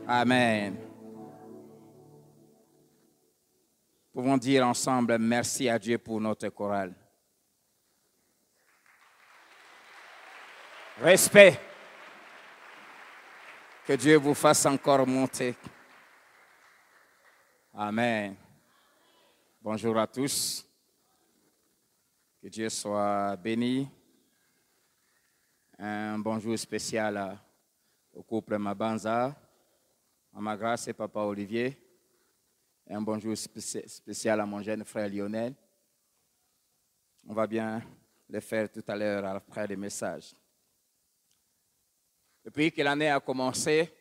Amen. Pouvons dire ensemble merci à Dieu pour notre chorale. Respect. Que Dieu vous fasse encore monter. Amen. Bonjour à tous. Que Dieu soit béni. Un bonjour spécial au couple Mabanza, Maman Grace et Papa Olivier. Et un bonjour spécial à mon jeune frère Lionel. On va bien le faire tout à l'heure après le message. Depuis que l'année a commencé,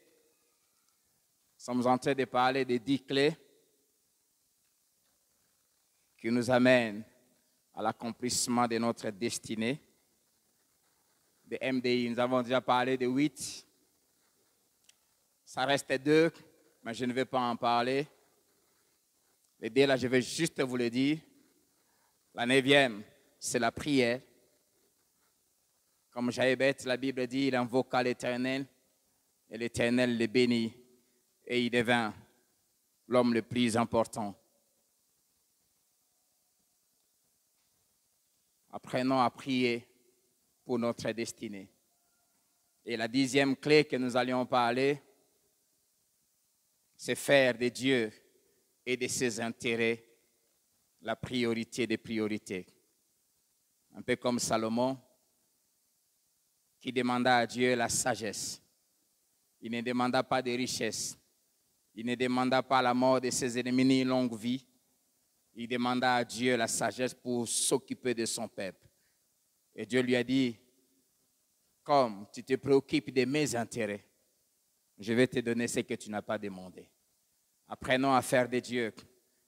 nous sommes en train de parler des 10 clés qui nous amènent à l'accomplissement de notre destinée. De MDI, nous avons déjà parlé de 8. Ça reste 2, mais je ne vais pas en parler. Les 2 là, je vais juste vous le dire. La 9e, c'est la prière. Comme Jaébet, la Bible dit, il invoqua l'Éternel et l'Éternel le bénit et il devint l'homme le plus important. Apprenons à prier pour notre destinée. Et la 10e clé que nous allions parler, c'est faire de Dieu et de ses intérêts la priorité des priorités. Un peu comme Salomon, qui demanda à Dieu la sagesse. Il ne demanda pas de richesse. Il ne demanda pas la mort de ses ennemis ni une longue vie. Il demanda à Dieu la sagesse pour s'occuper de son peuple. Et Dieu lui a dit, comme tu te préoccupes de mes intérêts, je vais te donner ce que tu n'as pas demandé. Apprenons à faire de Dieu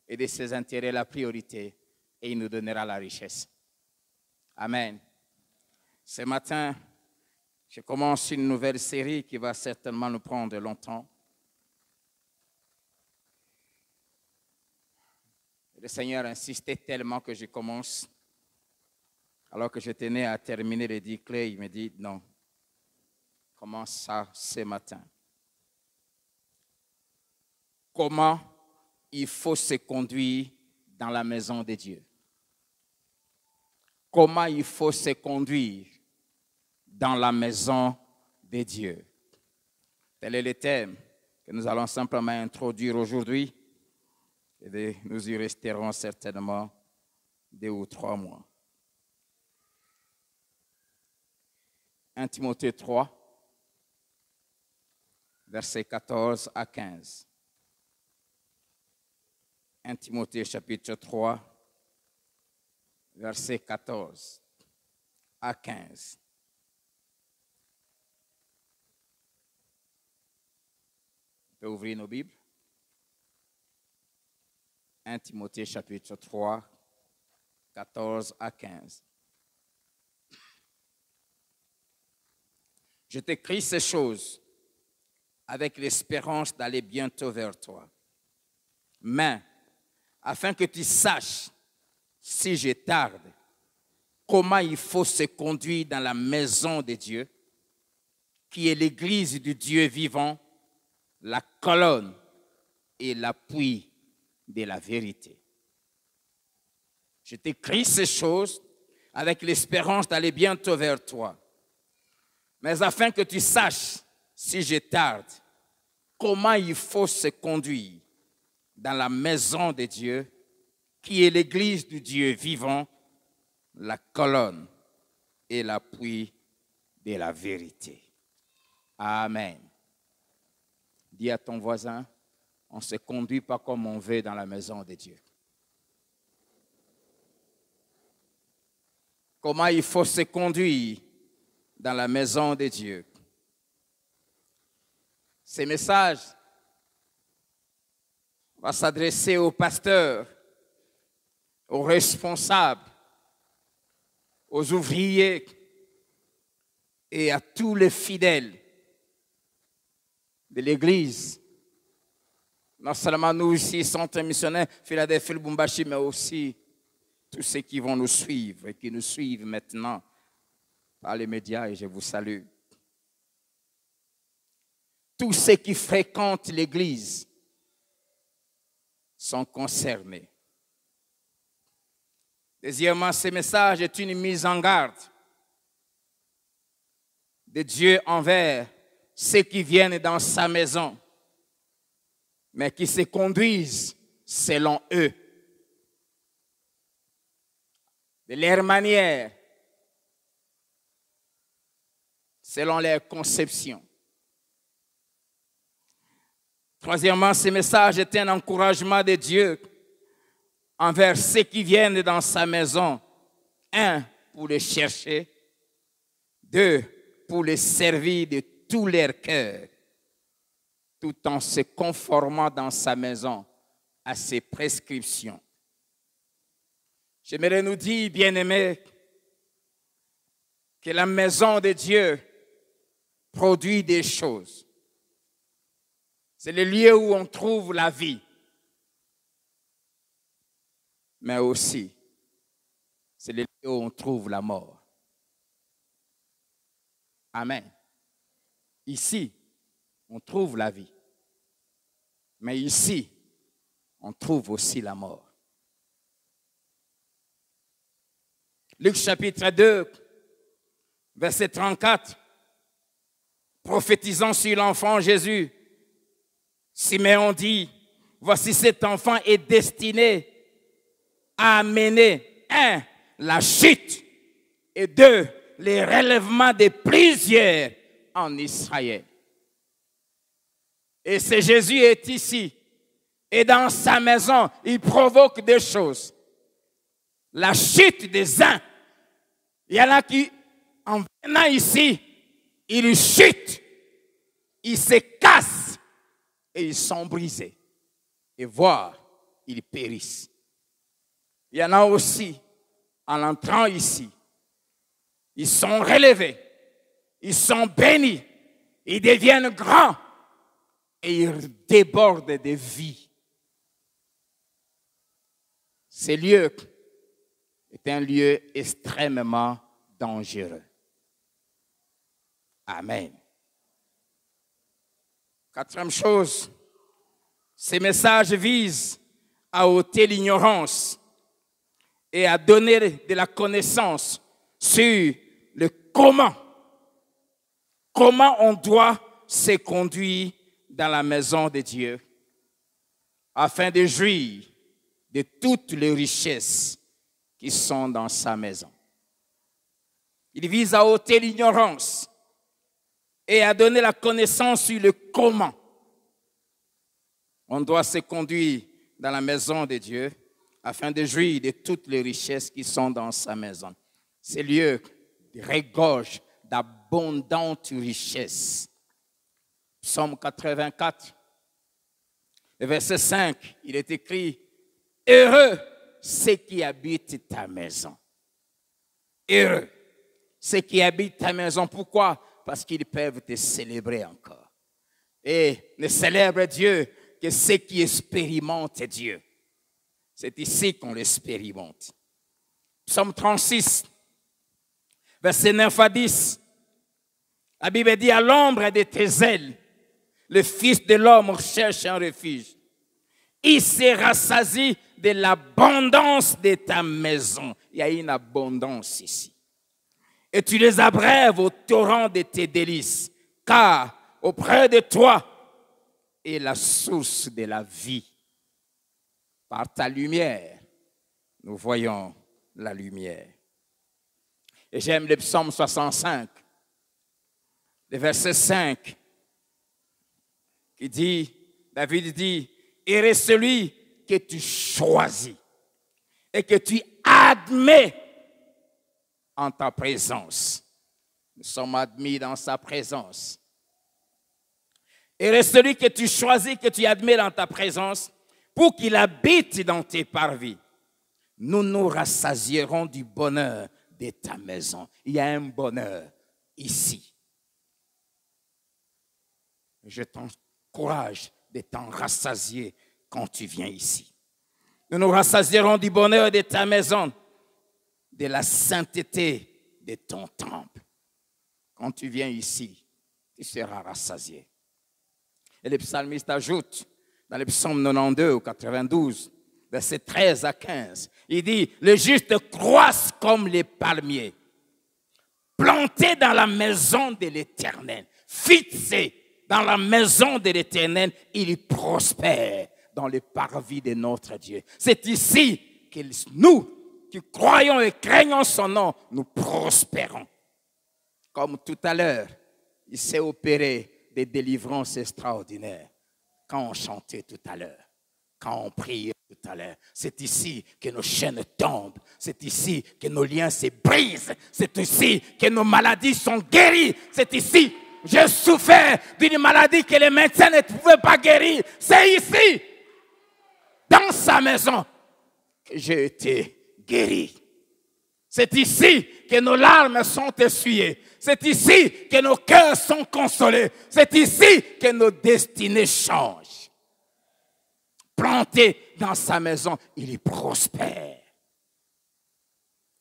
et de ses intérêts la priorité et il nous donnera la richesse. Amen. Ce matin, je commence une nouvelle série qui va certainement nous prendre longtemps. Le Seigneur insistait tellement que je commence. Alors que je tenais à terminer les 10 clés, il me dit non. Commence ça ce matin. Comment il faut se conduire dans la maison de Dieu. Comment il faut se conduire dans la maison de Dieu. Tel est le thème que nous allons simplement introduire aujourd'hui. Et nous y resterons certainement 2 ou 3 mois. 1 Timothée 3, versets 14 à 15. 1 Timothée chapitre 3, versets 14 à 15. On peut ouvrir nos Bibles. 1 Timothée chapitre 3, 14 à 15. Je t'écris ces choses avec l'espérance d'aller bientôt vers toi. Mais, afin que tu saches, si je tarde, comment il faut se conduire dans la maison de Dieu, qui est l'église du Dieu vivant, la colonne et l'appui de la vérité. Je t'écris ces choses avec l'espérance d'aller bientôt vers toi. Mais afin que tu saches, si je tarde, comment il faut se conduire dans la maison de Dieu, qui est l'église du Dieu vivant, la colonne et l'appui de la vérité. Amen. Dis à ton voisin, on ne se conduit pas comme on veut dans la maison de Dieu. Comment il faut se conduire dans la maison de Dieu. Ce message va s'adresser aux pasteurs, aux responsables, aux ouvriers et à tous les fidèles de l'Église. Non seulement nous ici, Centre missionnaire Philadelphie Lubumbashi, mais aussi tous ceux qui vont nous suivre et qui nous suivent maintenant par les médias, et je vous salue. tous ceux qui fréquentent l'Église sont concernés. Deuxièmement, ce message est une mise en garde de Dieu envers ceux qui viennent dans sa maison, mais qui se conduisent selon eux, de leur manière, selon leur conception. Troisièmement, ce message est un encouragement de Dieu envers ceux qui viennent dans sa maison. Un, pour les chercher. Deux, pour les servir de tout leur cœur, tout en se conformant dans sa maison à ses prescriptions. J'aimerais nous dire, bien-aimés, que la maison de Dieu produit des choses. C'est le lieu où on trouve la vie, mais aussi, c'est le lieu où on trouve la mort. Amen. Ici, on trouve la vie, mais ici, on trouve aussi la mort. Luc chapitre 2, verset 34, prophétisant sur l'enfant Jésus, Simeon dit, voici cet enfant est destiné à amener, un, la chute, et deux, le relèvement de plusieurs en Israël. Et ce Jésus est ici, et dans sa maison, il provoque des choses. La chute des uns, il y en a qui, en venant ici, ils chutent, ils se cassent, et ils sont brisés. Et voire, ils périssent. Il y en a aussi, en entrant ici, ils sont relevés, ils sont bénis, ils deviennent grands et ils débordent de vie. Ce lieu est un lieu extrêmement dangereux. Amen. Quatrième chose, ces messages visent à ôter l'ignorance et à donner de la connaissance sur le comment on doit se conduire dans la maison de Dieu afin de jouir de toutes les richesses qui sont dans sa maison. Il vise à ôter l'ignorance et à donner la connaissance sur le comment on doit se conduire dans la maison de Dieu afin de jouir de toutes les richesses qui sont dans sa maison. Ces lieux regorgent d'abondantes richesses. Psaume 84, verset 5, il est écrit « Heureux ceux qui habitent ta maison. » Heureux ceux qui habitent ta maison. Pourquoi? Parce qu'ils peuvent te célébrer encore. Et ne célèbre Dieu que ceux qui expérimentent Dieu. C'est ici qu'on l'expérimente. Psaume 36, verset 9 à 10. La Bible dit, à l'ombre de tes ailes, le Fils de l'homme cherche un refuge. Il se rassasie de l'abondance de ta maison. Il y a une abondance ici. Et tu les abreuves au torrent de tes délices, car auprès de toi est la source de la vie. Par ta lumière, nous voyons la lumière. Et j'aime le psaume 65, le verset 5, qui dit, David dit, « Heureux celui que tu choisis et que tu admets en ta présence. » Nous sommes admis dans sa présence. « Heureux celui que tu choisis, que tu admets dans ta présence, pour qu'il habite dans tes parvis. Nous nous rassasierons du bonheur de ta maison. » Il y a un bonheur ici. Je t'encourage de t'en rassasier quand tu viens ici. Nous nous rassasierons du bonheur de ta maison, de la sainteté de ton temple. Quand tu viens ici, tu seras rassasié. Et le psalmiste ajoute, dans le psaume 92 ou 92, versets 13 à 15, il dit, le juste croisse comme les palmiers, planté dans la maison de l'Éternel, fixé dans la maison de l'Éternel, il prospère dans le parvis de notre Dieu. C'est ici que nous, qui croyons et craignons son nom, nous prospérons. Comme tout à l'heure, il s'est opéré des délivrances extraordinaires quand on chantait tout à l'heure, quand on priait tout à l'heure. C'est ici que nos chaînes tombent. C'est ici que nos liens se brisent. C'est ici que nos maladies sont guéries. C'est ici. J'ai souffert d'une maladie que les médecins ne pouvaient pas guérir. C'est ici, dans sa maison, que j'ai été guéri. C'est ici que nos larmes sont essuyées. C'est ici que nos cœurs sont consolés. C'est ici que nos destinées changent. Planté dans sa maison, il y prospère.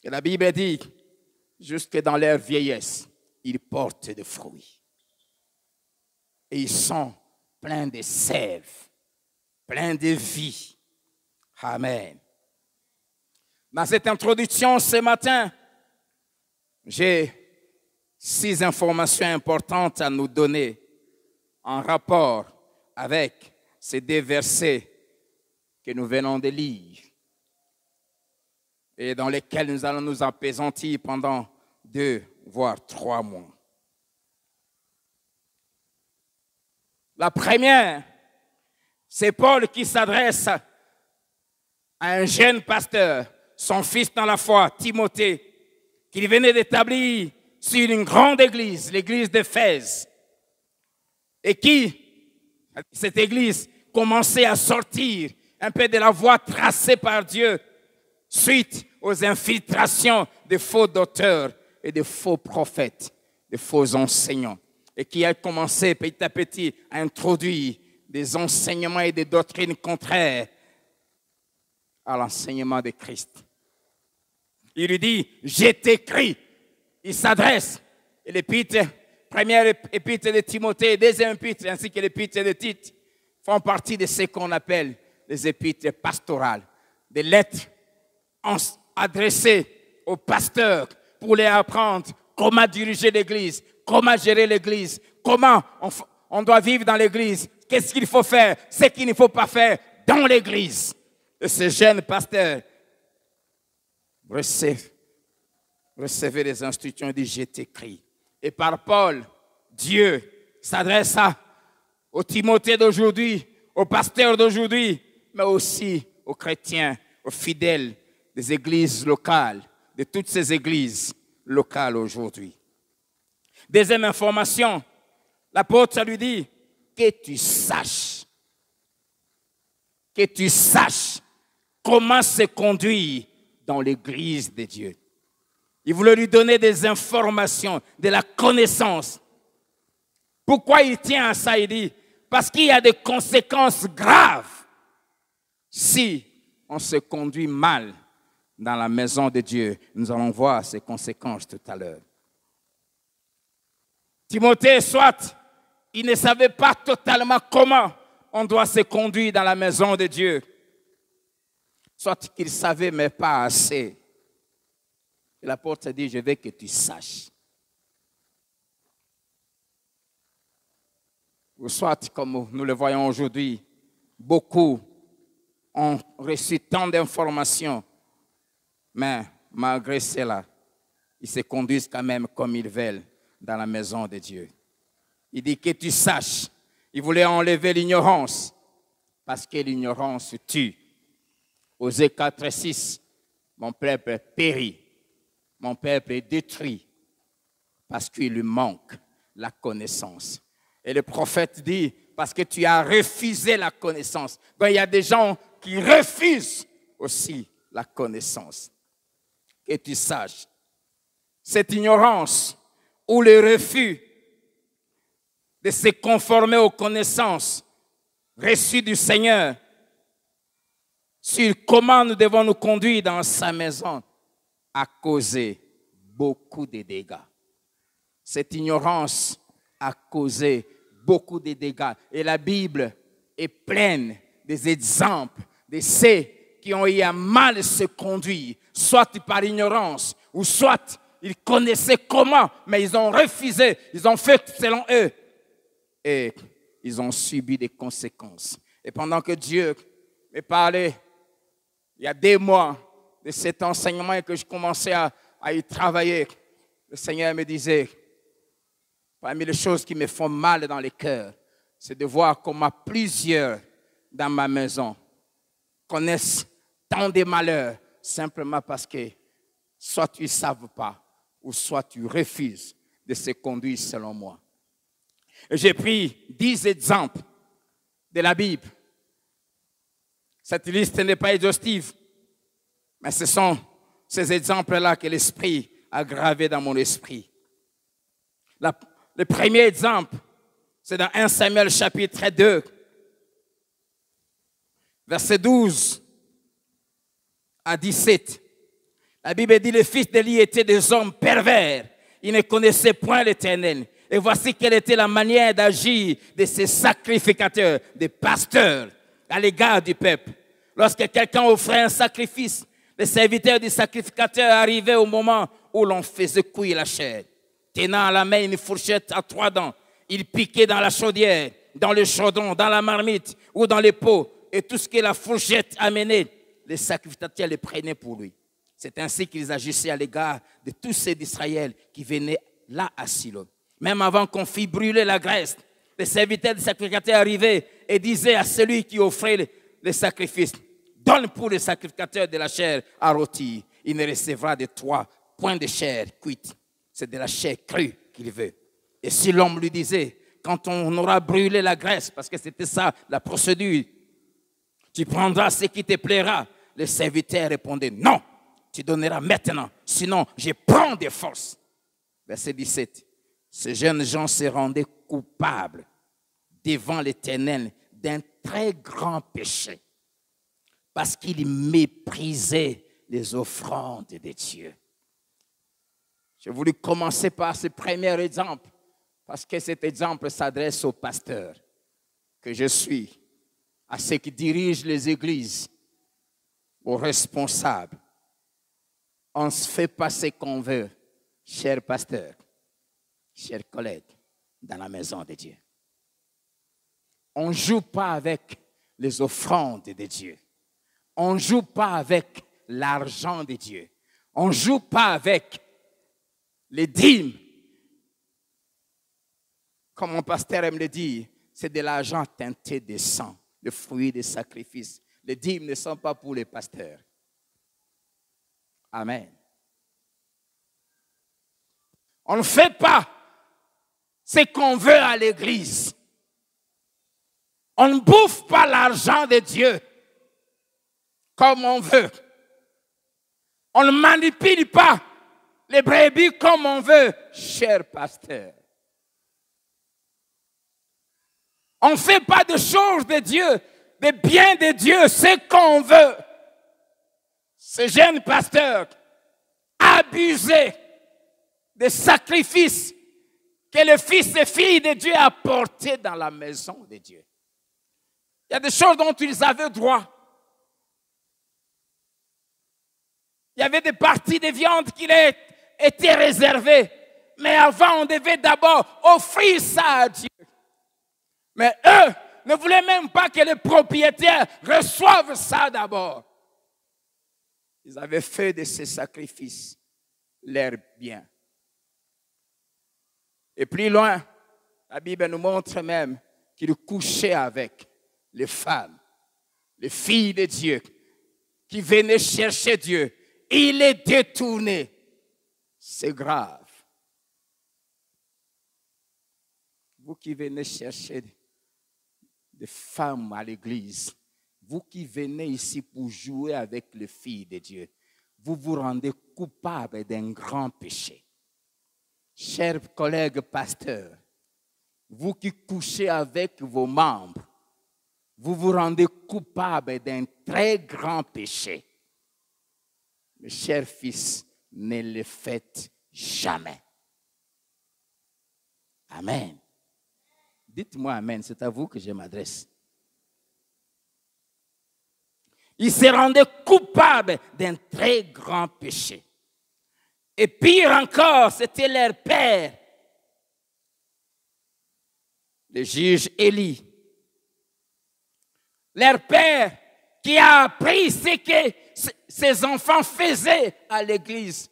Et la Bible dit, jusque dans leur vieillesse, ils portent des fruits. Et ils sont pleins de sève, pleins de vie. Amen. Dans cette introduction ce matin, j'ai 6 informations importantes à nous donner en rapport avec ces 2 versets que nous venons de lire et dans lesquels nous allons nous appesantir pendant 2 voire 3 mois. La première, c'est Paul qui s'adresse à un jeune pasteur, son fils dans la foi, Timothée, qu'il venait d'établir sur une grande église, l'église d'Éphèse, et qui, cette église, commençait à sortir un peu de la voie tracée par Dieu suite aux infiltrations de faux docteurs et de faux prophètes, de faux enseignants, et qui a commencé petit à petit à introduire des enseignements et des doctrines contraires à l'enseignement de Christ. Il lui dit, je t'écris. Il s'adresse, et l'épître, première épître de Timothée, deuxième épître, ainsi que l'épître de Tite, font partie de ce qu'on appelle les épîtres pastorales, des lettres adressées aux pasteurs pour les apprendre comment diriger l'église, comment gérer l'église, comment on doit vivre dans l'église, qu'est-ce qu'il faut faire, ce qu'il ne faut pas faire dans l'église. Et ce jeune pasteur recevait les instructions et dit, je t'écris. Et par Paul, Dieu s'adresse aux Timothée d'aujourd'hui, aux pasteurs d'aujourd'hui, mais aussi aux chrétiens, aux fidèles des églises locales, de toutes ces églises locales aujourd'hui. Deuxième information, l'apôtre lui dit, que tu saches comment se conduire dans l'église de Dieu. Il voulait lui donner des informations, de la connaissance. Pourquoi il tient à ça? Il dit, parce qu'il y a des conséquences graves si on se conduit mal dans la maison de Dieu. Nous allons voir ces conséquences tout à l'heure. Timothée, soit il ne savait pas totalement comment on doit se conduire dans la maison de Dieu, soit qu'il savait mais pas assez. Et l'apôtre dit, je veux que tu saches. Ou soit, comme nous le voyons aujourd'hui, beaucoup ont reçu tant d'informations, mais malgré cela, ils se conduisent quand même comme ils veulent dans la maison de Dieu. Il dit que tu saches. Il voulait enlever l'ignorance, parce que l'ignorance tue. Osée 4:6, mon peuple périt, mon peuple est détruit, parce qu'il lui manque la connaissance. Et le prophète dit, parce que tu as refusé la connaissance. Ben, il y a des gens qui refusent aussi la connaissance. Que tu saches, cette ignorance ou le refus de se conformer aux connaissances reçues du Seigneur sur comment nous devons nous conduire dans sa maison a causé beaucoup de dégâts. Cette ignorance a causé beaucoup de dégâts. Et la Bible est pleine des exemples de ceux qui ont eu à mal se conduire, soit par ignorance, ou soit ils connaissaient comment, mais ils ont refusé, ils ont fait selon eux. Et ils ont subi des conséquences. Et pendant que Dieu me parlait, il y a des mois, de cet enseignement et que je commençais à y travailler, le Seigneur me disait, parmi les choses qui me font mal dans le cœur, c'est de voir comment plusieurs dans ma maison connaissent tant de malheurs simplement parce que soit tu ne savent pas ou soit tu refuses de se conduire selon moi. Et j'ai pris 10 exemples de la Bible. Cette liste n'est pas exhaustive, mais ce sont ces exemples-là que l'Esprit a gravés dans mon esprit. Le premier exemple, c'est dans 1 Samuel chapitre 2, verset 12 à 17. La Bible dit, les fils d'Élie étaient des hommes pervers. Ils ne connaissaient point l'Éternel. Et voici quelle était la manière d'agir de ces sacrificateurs, des pasteurs, à l'égard du peuple. Lorsque quelqu'un offrait un sacrifice, les serviteurs du sacrificateur arrivaient au moment où l'on faisait cuire la chair. Tenant à la main une fourchette à 3 dents, ils piquaient dans la chaudière, dans le chaudron, dans la marmite ou dans les pots. Et tout ce que la fourchette amenait, les sacrificateurs les prenaient pour lui. C'est ainsi qu'ils agissaient à l'égard de tous ceux d'Israël qui venaient là à Silo. Même avant qu'on fît brûler la graisse, les serviteurs du sacrificateur arrivaient et disaient à celui qui offrait le sacrifice, donne pour le sacrificateur de la chair à rôtir. Il ne recevra de toi point de chair cuite. C'est de la chair crue qu'il veut. Et si l'homme lui disait, quand on aura brûlé la graisse, parce que c'était ça la procédure, tu prendras ce qui te plaira. Le serviteur répondait, non, tu donneras maintenant, sinon je prends des forces. Verset 17. Ces jeunes gens se rendaient coupables devant l'Éternel d'un très grand péché parce qu'ils méprisaient les offrandes de Dieu. J'ai voulu commencer par ce premier exemple parce que cet exemple s'adresse aux pasteurs que je suis, à ceux qui dirigent les églises, aux responsables. On ne se fait pas ce qu'on veut, chers pasteurs, chers collègues, dans la maison de Dieu. On ne joue pas avec les offrandes de Dieu. On ne joue pas avec l'argent de Dieu. On ne joue pas avec les dîmes. Comme mon pasteur aime le dire, c'est de l'argent teinté de sang, le fruit des sacrifices. Les dîmes ne sont pas pour les pasteurs. Amen. On ne fait pas ce qu'on veut à l'église. On ne bouffe pas l'argent de Dieu comme on veut. On ne manipule pas les brebis comme on veut, cher pasteur. On ne fait pas de choses de Dieu, de bien de Dieu, ce qu'on veut. Ce jeune pasteur abusé des sacrifices que le fils et fille de Dieu a portés dans la maison de Dieu. Il y a des choses dont ils avaient droit. Il y avait des parties de viande qui étaient réservées. Mais avant, on devait d'abord offrir ça à Dieu. Mais eux ne voulaient même pas que les propriétaires reçoivent ça d'abord. Ils avaient fait de ces sacrifices leur bien. Et plus loin, la Bible nous montre même qu'ils couchaient avec les femmes, les filles de Dieu, qui venaient chercher Dieu. Il les détournait. C'est grave. Vous qui venez chercher des femmes à l'église, vous qui venez ici pour jouer avec les filles de Dieu, vous vous rendez coupable d'un grand péché. Chers collègues pasteurs, vous qui couchez avec vos membres, vous vous rendez coupable d'un très grand péché. Mes chers fils, ne le faites jamais. Amen. Dites-moi amen, c'est à vous que je m'adresse. Ils se rendaient coupables d'un très grand péché. Et pire encore, c'était leur père, le juge Élie. Leur père qui a appris ce que ses enfants faisaient à l'église.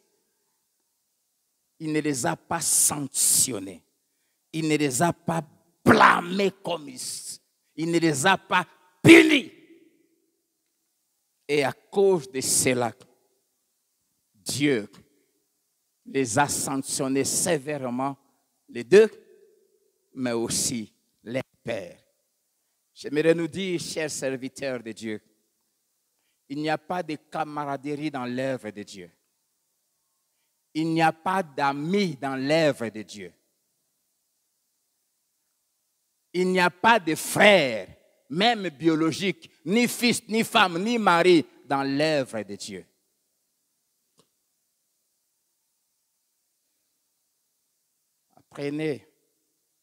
Il ne les a pas sanctionnés. Il ne les a pas blâmés comme il ne les a pas punis. Et à cause de cela, Dieu les a sanctionnés sévèrement, les deux, mais aussi les pères. J'aimerais nous dire, chers serviteurs de Dieu, il n'y a pas de camaraderie dans l'œuvre de Dieu. Il n'y a pas d'amis dans l'œuvre de Dieu. Il n'y a pas de frères, même biologiques, ni fils, ni femme, ni mari dans l'œuvre de Dieu. Apprenez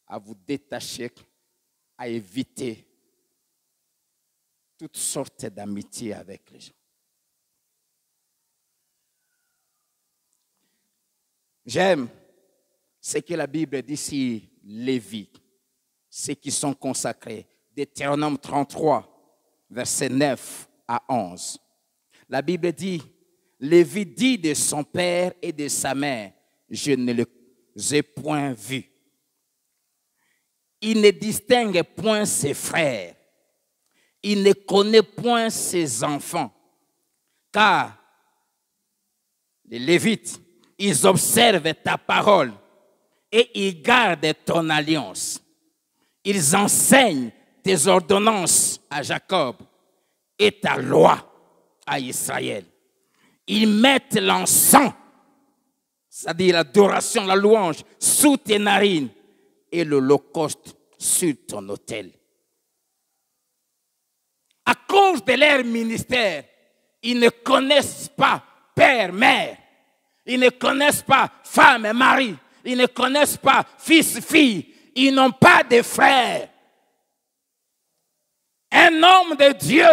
à vous détacher, à éviter toutes sortes d'amitiés avec les gens. J'aime ce que la Bible dit sur Lévi, ceux qui sont consacrés. Deutéronome 33, versets 9 à 11. La Bible dit, Lévi dit de son père et de sa mère, je ne les ai point vus. Il ne distingue point ses frères. Il ne connaît point ses enfants. Car les Lévites, ils observent ta parole et ils gardent ton alliance. Ils enseignent tes ordonnances à Jacob et ta loi à Israël. Ils mettent l'encens, c'est-à-dire l'adoration, la louange, sous tes narines et l'holocauste sur ton autel. À cause de leur ministère, ils ne connaissent pas père, mère. Ils ne connaissent pas femme et mari. Ils ne connaissent pas fils, fille. Ils n'ont pas de frères. Un homme de Dieu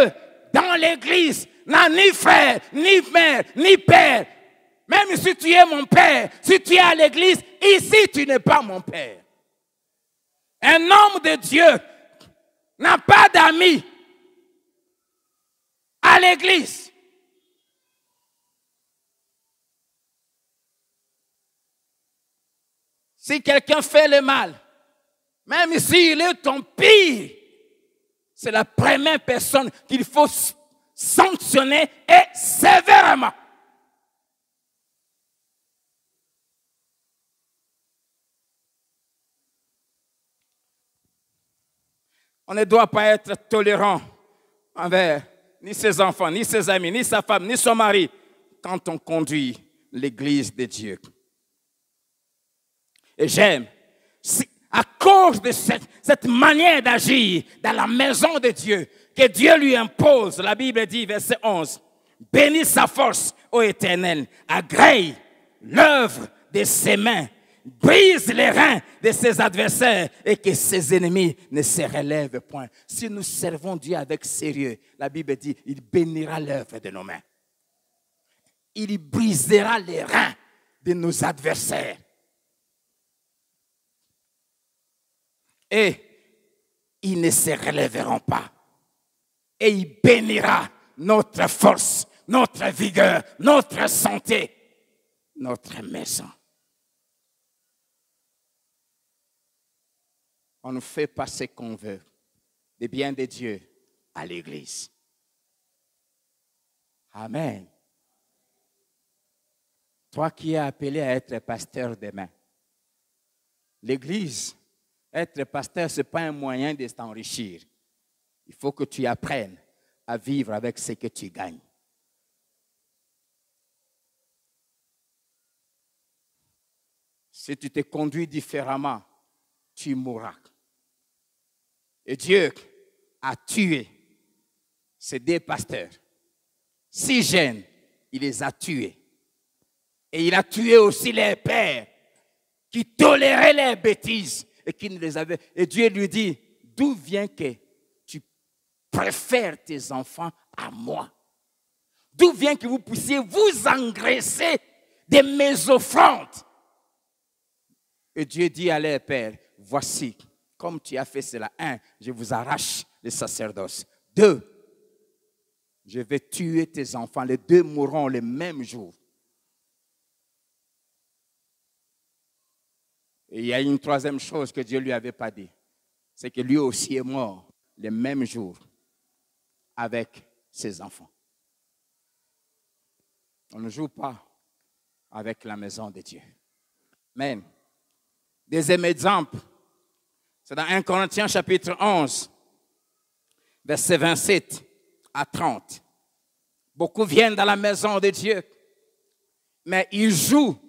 dans l'église n'a ni frère, ni mère, ni père. Même si tu es mon père, si tu es à l'église, ici tu n'es pas mon père. Un homme de Dieu n'a pas d'amis à l'église. Si quelqu'un fait le mal, même s'il est ton pire, c'est la première personne qu'il faut sanctionner et sévèrement. On ne doit pas être tolérant envers ni ses enfants, ni ses amis, ni sa femme, ni son mari quand on conduit l'église de Dieu. Et j'aime, à cause de cette manière d'agir dans la maison de Dieu, que Dieu lui impose, la Bible dit, verset 11, « Bénis sa force, ô Éternel, agrée l'œuvre de ses mains, brise les reins de ses adversaires et que ses ennemis ne se relèvent point. » Si nous servons Dieu avec sérieux, la Bible dit, il bénira l'œuvre de nos mains. Il brisera les reins de nos adversaires. Et ils ne se relèveront pas. Et il bénira notre force, notre vigueur, notre santé, notre maison. On ne fait pas ce qu'on veut, des biens de Dieu à l'église. Amen. Toi qui es appelé à être pasteur demain, l'église, être pasteur, ce n'est pas un moyen de t'enrichir. Il faut que tu apprennes à vivre avec ce que tu gagnes. Si tu te conduis différemment, tu mourras. Et Dieu a tué ces deux pasteurs. 6 jeunes, il les a tués. Et il a tué aussi les pères qui toléraient les bêtises et qui ne les avait. Et Dieu lui dit, d'où vient que tu préfères tes enfants à moi? D'où vient que vous puissiez vous engraisser de mes offrandes? Et Dieu dit à leur père, voici, comme tu as fait cela, 1, je vous arrache le sacerdoce. 2, je vais tuer tes enfants. Les 2 mourront le même jour. Et il y a une 3e chose que Dieu ne lui avait pas dit. C'est que lui aussi est mort le même jour avec ses enfants. On ne joue pas avec la maison de Dieu. Amen. Deuxième exemple, c'est dans 1 Corinthiens chapitre 11, versets 27 à 30. Beaucoup viennent dans la maison de Dieu, mais ils jouent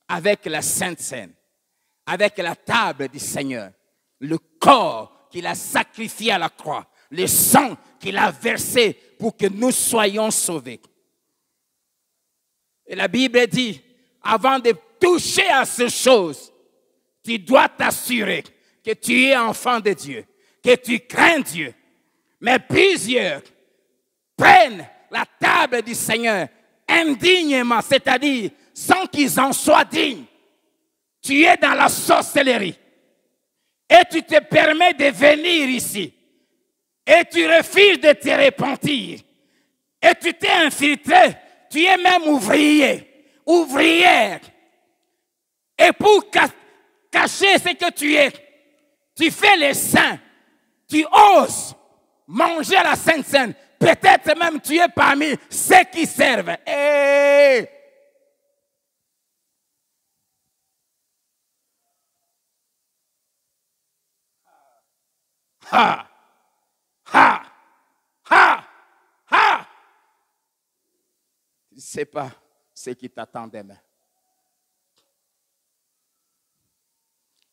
avec la Sainte Seine, avec la table du Seigneur, le corps qu'il a sacrifié à la croix, le sang qu'il a versé pour que nous soyons sauvés. Et la Bible dit, avant de toucher à ces choses, tu dois t'assurer que tu es enfant de Dieu, que tu crains Dieu. Mais plusieurs prennent la table du Seigneur indignement, c'est-à-dire sans qu'ils en soient dignes. Tu es dans la sorcellerie et tu te permets de venir ici et tu refuses de te repentir et tu t'es infiltré, tu es même ouvrière. Et pour cacher ce que tu es, tu fais les saints, tu oses manger la Sainte Seine. Peut-être même tu es parmi ceux qui servent. Et ha, ha, ha, ha. Tu ne sais pas ce qui t'attend demain.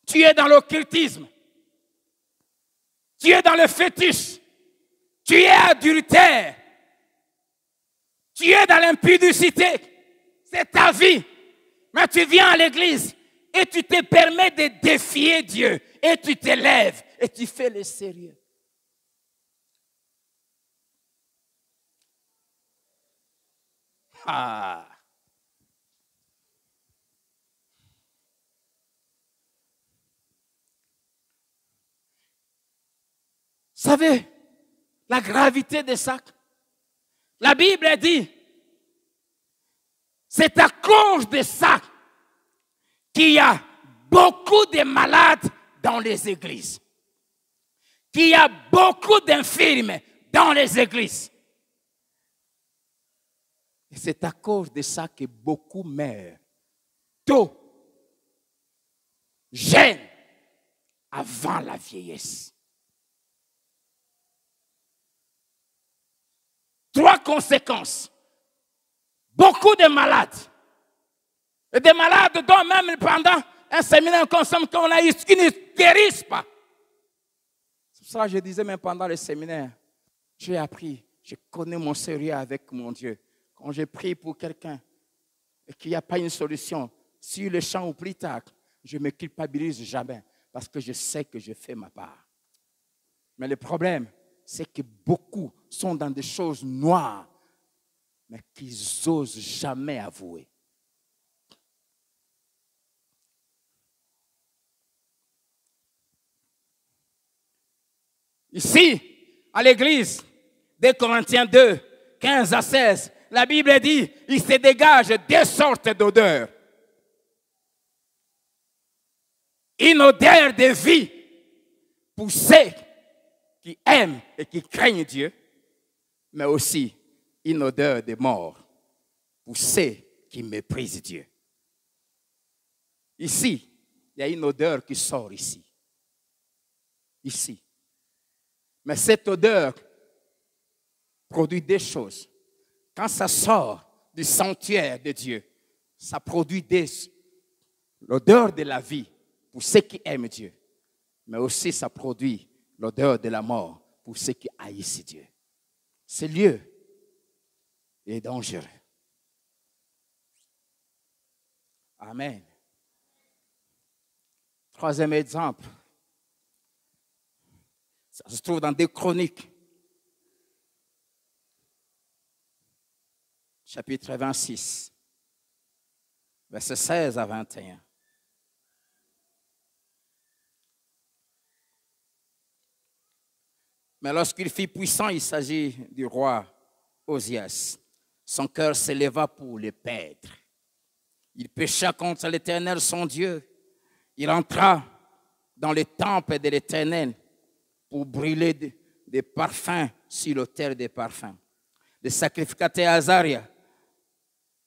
Tu es dans l'occultisme. Tu es dans le fétiche. Tu es adultère. Tu es dans l'impudicité. C'est ta vie. Mais tu viens à l'église et tu te permets de défier Dieu. Et tu te lèves et tu fais le sérieux. Ah. Vous savez, la gravité de ça. La Bible dit, c'est à cause de ça qu'il y a beaucoup de malades dans les églises. Qu'il y a beaucoup d'infirmes dans les églises. Et c'est à cause de ça que beaucoup meurent tôt, jeunes, avant la vieillesse. 3 conséquences. Beaucoup de malades. Et des malades dont même pendant un séminaire qu'on a eu, qui ne guérissent pas. C'est pour ça que je disais même pendant le séminaire, j'ai appris, je connais mon sérieux avec mon Dieu. Quand je prie pour quelqu'un et qu'il n'y a pas une solution, sur le champ ou plus tard, je ne me culpabilise jamais parce que je sais que je fais ma part. Mais le problème, c'est que beaucoup sont dans des choses noires, mais qu'ils n'osent jamais avouer. Ici, à l'église, 2 Corinthiens 2, 15 à 16, la Bible dit, il se dégage 2 sortes d'odeurs. Une odeur de vie pour ceux qui aiment et qui craignent Dieu, mais aussi une odeur de mort pour ceux qui méprisent Dieu. Ici, il y a une odeur qui sort ici. Ici. Mais cette odeur produit des choses. Quand ça sort du sanctuaire de Dieu, ça produit l'odeur de la vie pour ceux qui aiment Dieu. Mais aussi ça produit l'odeur de la mort pour ceux qui haïssent Dieu. Ce lieu est dangereux. Amen. Troisième exemple, ça se trouve dans 2 Chroniques, chapitre 26, versets 16 à 21. Mais lorsqu'il fut puissant, il s'agit du roi Osias. Son cœur s'éleva pour le perdre. Il pécha contre l'Éternel, son Dieu. Il entra dans le temple de l'Éternel pour brûler des parfums sur l'autel des parfums. Le sacrificateur Azaria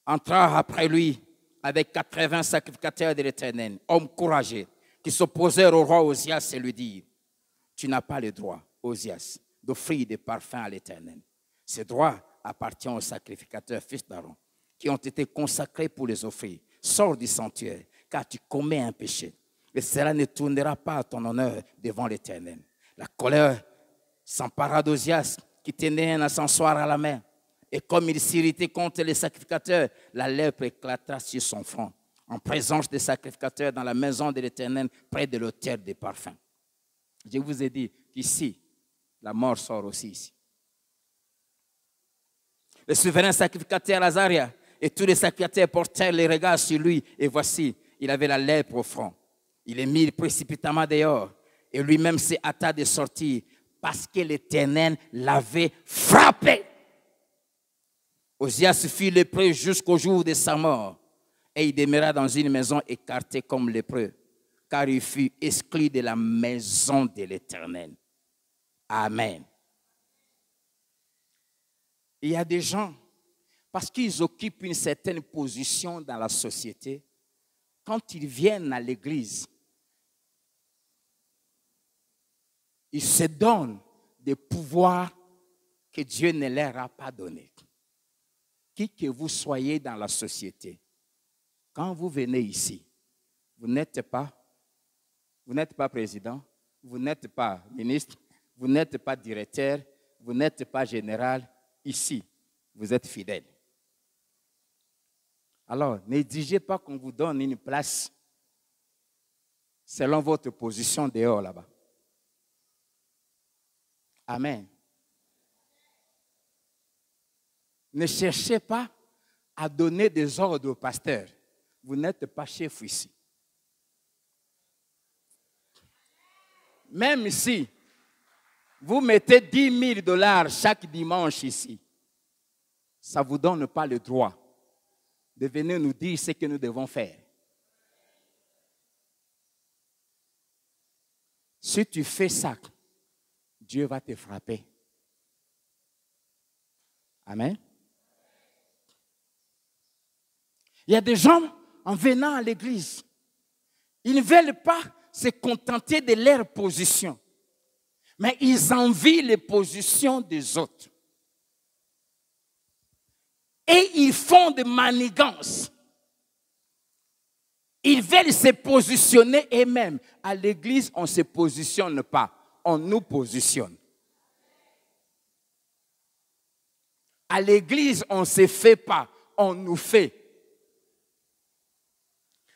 entra après lui avec 80 sacrificateurs de l'Éternel, hommes courageux, qui s'opposèrent au roi Osias et lui dirent, tu n'as pas le droit, Osias, d'offrir des parfums à l'Éternel. Ce droit appartient aux sacrificateurs, fils d'Aaron, qui ont été consacrés pour les offrir. Sors du sanctuaire, car tu commets un péché. Et cela ne tournera pas à ton honneur devant l'Éternel. La colère s'empara d'Osias, qui tenait un encensoir à la main. Et comme il s'irritait contre les sacrificateurs, la lèpre éclata sur son front, en présence des sacrificateurs dans la maison de l'Éternel, près de l'autel des parfums. Je vous ai dit qu'ici, la mort sort aussi ici. Le souverain sacrificateur Azaria et tous les sacrificateurs portèrent les regards sur lui. Et voici, il avait la lèpre au front. Il est mis précipitamment dehors. Et lui-même s'est hâta de sortir parce que l'Éternel l'avait frappé. Osias fut lépreux jusqu'au jour de sa mort. Et il demeura dans une maison écartée comme lépreux, car il fut exclu de la maison de l'Éternel. Amen. Il y a des gens, parce qu'ils occupent une certaine position dans la société, quand ils viennent à l'église, ils se donnent des pouvoirs que Dieu ne leur a pas donnés. Qui que vous soyez dans la société, quand vous venez ici, vous n'êtes pas président, vous n'êtes pas ministre, vous n'êtes pas directeur, vous n'êtes pas général. Ici, vous êtes fidèle. Alors, n'exigez pas qu'on vous donne une place selon votre position dehors là-bas. Amen. Ne cherchez pas à donner des ordres au pasteur. Vous n'êtes pas chef ici. Même si vous mettez $10 000 chaque dimanche ici, ça ne vous donne pas le droit de venir nous dire ce que nous devons faire. Si tu fais ça, Dieu va te frapper. Amen. Il y a des gens, en venant à l'église, ils ne veulent pas se contenter de leur position, mais ils envient les positions des autres. Et ils font des manigances. Ils veulent se positionner eux-mêmes. À l'église, on ne se positionne pas, on nous positionne. À l'église, on ne se fait pas, on nous fait.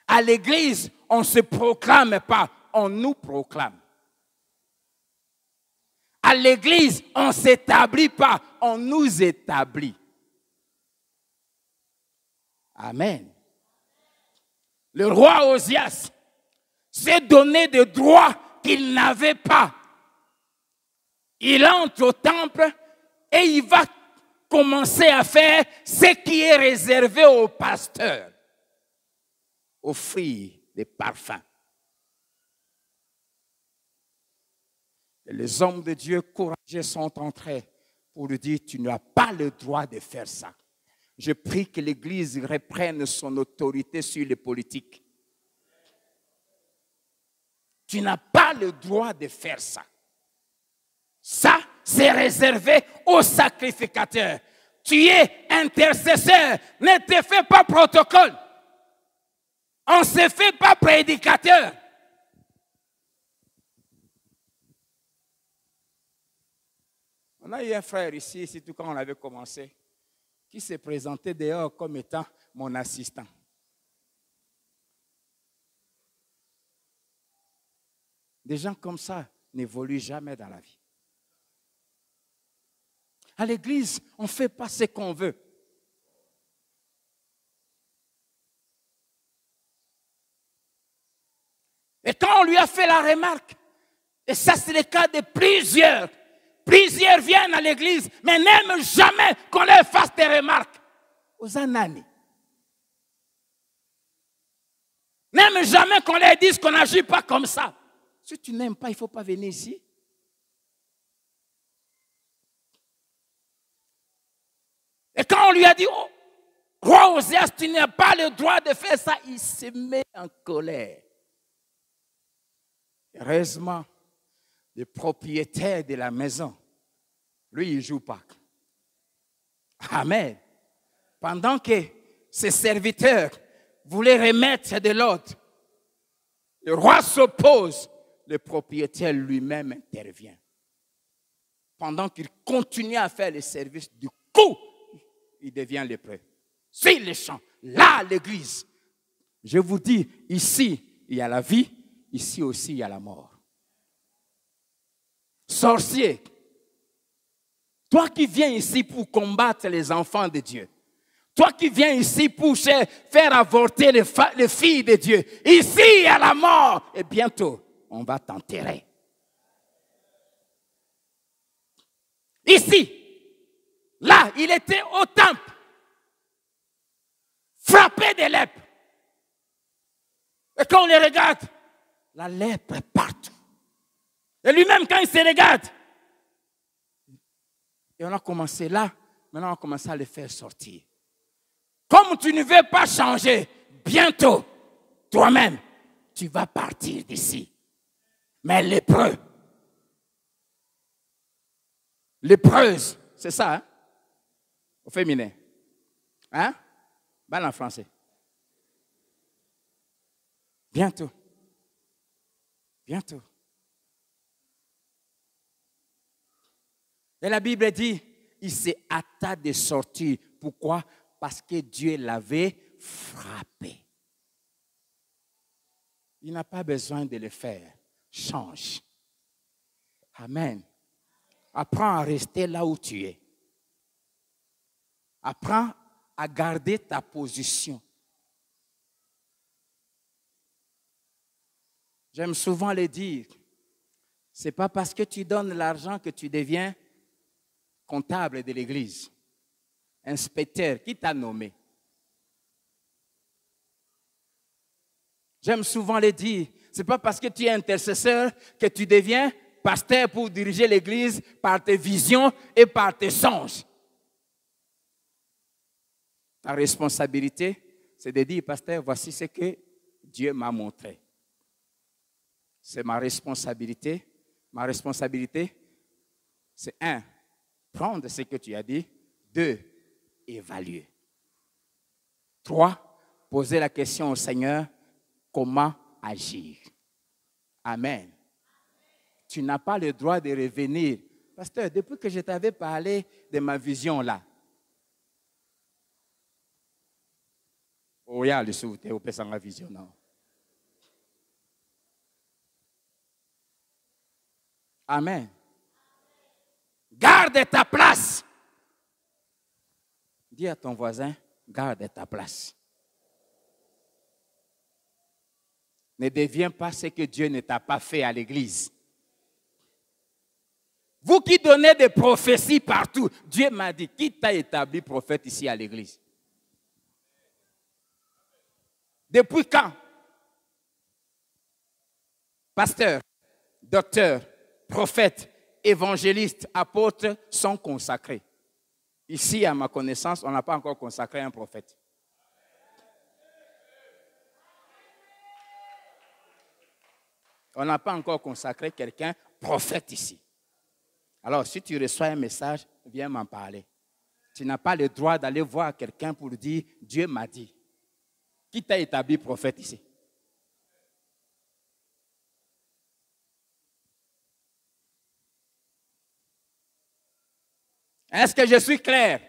À l'église, on ne se proclame pas, on nous proclame. À l'église, on ne s'établit pas, on nous établit. Amen. Le roi Osias s'est donné des droits qu'il n'avait pas. Il entre au temple et il va commencer à faire ce qui est réservé aux pasteurs. Offrir des parfums. Et les hommes de Dieu courageux sont entrés pour lui dire, tu n'as pas le droit de faire ça. Je prie que l'Église reprenne son autorité sur les politiques. Tu n'as pas le droit de faire ça. Ça, c'est réservé aux sacrificateurs. Tu es intercesseur. Ne te fais pas protocole. On ne se fait pas prédicateur. On a eu un frère ici, surtout quand on avait commencé, qui s'est présenté dehors comme étant mon assistant. Des gens comme ça n'évoluent jamais dans la vie. À l'église, on ne fait pas ce qu'on veut. Et quand on lui a fait la remarque, et ça c'est le cas de plusieurs viennent à l'église, mais n'aiment jamais qu'on leur fasse des remarques. Aux anani. N'aiment jamais qu'on leur dise qu'on n'agit pas comme ça. Si tu n'aimes pas, il ne faut pas venir ici. Et quand on lui a dit, oh, roi Oséas, tu n'as pas le droit de faire ça, il se met en colère. Heureusement, le propriétaire de la maison, lui, il ne joue pas. Amen. Pendant que ses serviteurs voulaient remettre de l'ordre, le roi s'oppose, le propriétaire lui-même intervient. Pendant qu'il continue à faire le service, du coup, il devient lépreux. C'est le champ, là, l'église. Je vous dis, ici, il y a la vie, ici aussi, il y a la mort. Sorcier, toi qui viens ici pour combattre les enfants de Dieu, toi qui viens ici pour faire avorter les filles de Dieu, ici, il y a la mort. Et bientôt, on va t'enterrer. Ici, là, il était au temple, frappé de lèpre. Et quand on les regarde, la lèpre est partout. Et lui-même, quand il se regarde, et on a commencé là, maintenant on a commencé à le faire sortir. Comme tu ne veux pas changer, bientôt, toi-même, tu vas partir d'ici. Mais lépreux, lépreuse, c'est ça, hein? Au féminin. Hein? Mal en français. Bientôt. Bientôt. Et la Bible dit, il s'est hâta de sortir. Pourquoi? Parce que Dieu l'avait frappé. Il n'a pas besoin de le faire. Change. Amen. Apprends à rester là où tu es. Apprends à garder ta position. J'aime souvent le dire. Ce n'est pas parce que tu donnes l'argent que tu deviens comptable de l'église. Inspecteur, qui t'a nommé? J'aime souvent le dire. Ce n'est pas parce que tu es intercesseur que tu deviens pasteur pour diriger l'église par tes visions et par tes songes. Ta responsabilité, c'est de dire, pasteur, voici ce que Dieu m'a montré. C'est ma responsabilité. Ma responsabilité, c'est 1, prendre ce que tu as dit. 2, évaluer. 3, poser la question au Seigneur, comment agir? Amen. Tu n'as pas le droit de revenir. Pasteur, depuis que je t'avais parlé de ma vision là, oh, il y a le souffle, au sans la vision, non. Amen. Garde ta place. Dis à ton voisin, garde ta place. Ne deviens pas ce que Dieu ne t'a pas fait à l'église. Vous qui donnez des prophéties partout, Dieu m'a dit, qui t'a établi prophète ici à l'église? Depuis quand? Pasteur, docteur, prophète, évangéliste, apôtre sont consacrés. Ici, à ma connaissance, on n'a pas encore consacré un prophète. On n'a pas encore consacré quelqu'un prophète ici. Alors, si tu reçois un message, viens m'en parler. Tu n'as pas le droit d'aller voir quelqu'un pour dire « Dieu m'a dit ». Qui t'a établi prophète ici? Est-ce que je suis clair?